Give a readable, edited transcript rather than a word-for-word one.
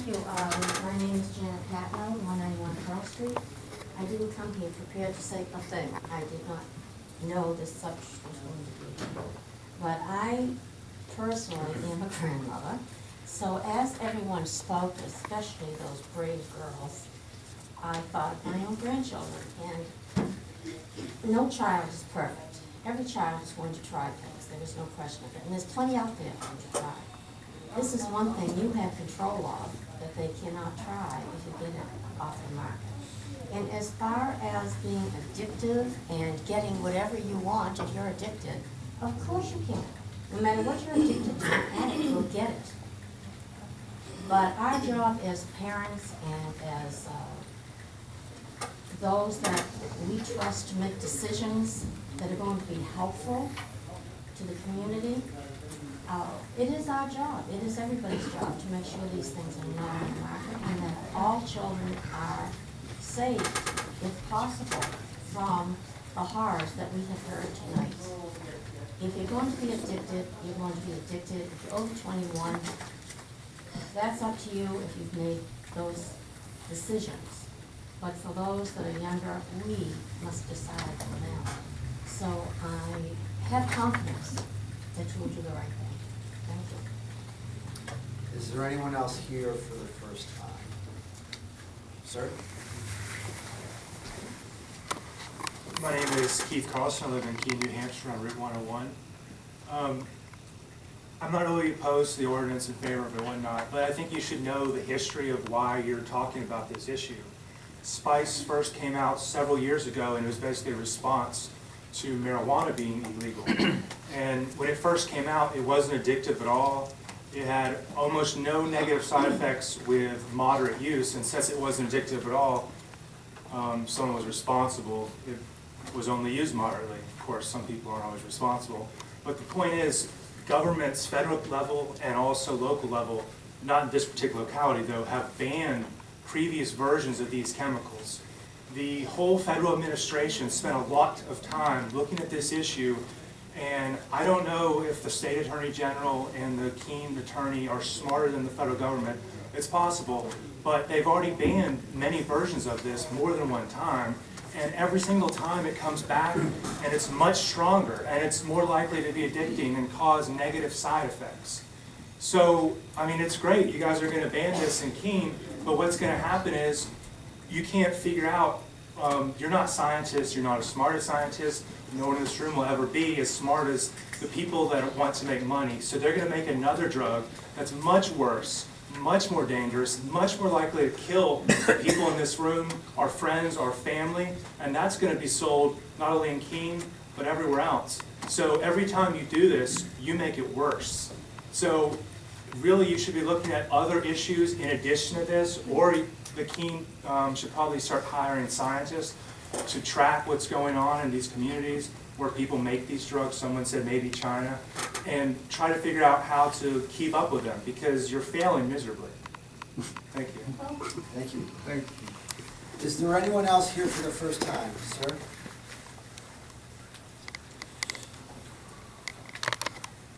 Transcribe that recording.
Thank you. My name is Janet Patno, 191 Pearl Street. I didn't come here prepared to say a thing. I did not know this subject was going to be. But I personally am a grandmother, so as everyone spoke, especially those brave girls, I thought of my own grandchildren, and no child is perfect. Every child is going to try things. There is no question of it, and there's plenty out there for them to try. This is one thing you have control of that they cannot try if you get it off the market. And as far as being addictive and getting whatever you want, if you're addicted, of course you can. No matter what you're addicted to, addict, you'll get it. But our job as parents and as those that we trust to make decisions that are going to be helpful to the community, it is our job, it is everybody's job to make sure these things are not on the market and that all children are saved, if possible, from the horrors that we have heard tonight. If you're going to be addicted, you're going to be addicted. If you're over 21, that's up to you if you've made those decisions. But for those that are younger, we must decide for them. So I have confidence that you will do the right thing. Thank you. Is there anyone else here for the first time? Sir? My name is Keith Carlson. I live in Keene, New Hampshire on Route 101. I'm not really opposed to the ordinance, in favor of it, whatnot, but I think you should know the history of why you're talking about this issue. Spice first came out several years ago, and it was basically a response to marijuana being illegal. And when it first came out, it wasn't addictive at all. It had almost no negative side effects with moderate use, and since it wasn't addictive at all, someone was responsible. It was only used moderately. Of course, some people aren't always responsible. But the point is, governments, federal level and also local level, not in this particular locality though, have banned previous versions of these chemicals. The whole federal administration spent a lot of time looking at this issue, and I don't know if the state attorney general and the Keene attorney are smarter than the federal government. It's possible, but they've already banned many versions of this more than one time, and every single time it comes back and it's much stronger and it's more likely to be addicting and cause negative side effects. So, I mean, it's great, you guys are going to ban this in Keene, but what's going to happen is you can't figure out, you're not scientists, you're not as smart as scientists, no one in this room will ever be as smart as the people that want to make money. So they're going to make another drug that's much worse, much more dangerous, much more likely to kill the people in this room, our friends, our family, and that's going to be sold not only in Keene, but everywhere else. So every time you do this, you make it worse. So really you should be looking at other issues in addition to this, or the Keene should probably start hiring scientists to track what's going on in these communities where people make these drugs. Someone said maybe China, and try to figure out how to keep up with them because you're failing miserably. Thank you. Thank you. Thank you. Is there anyone else here for the first time, sir?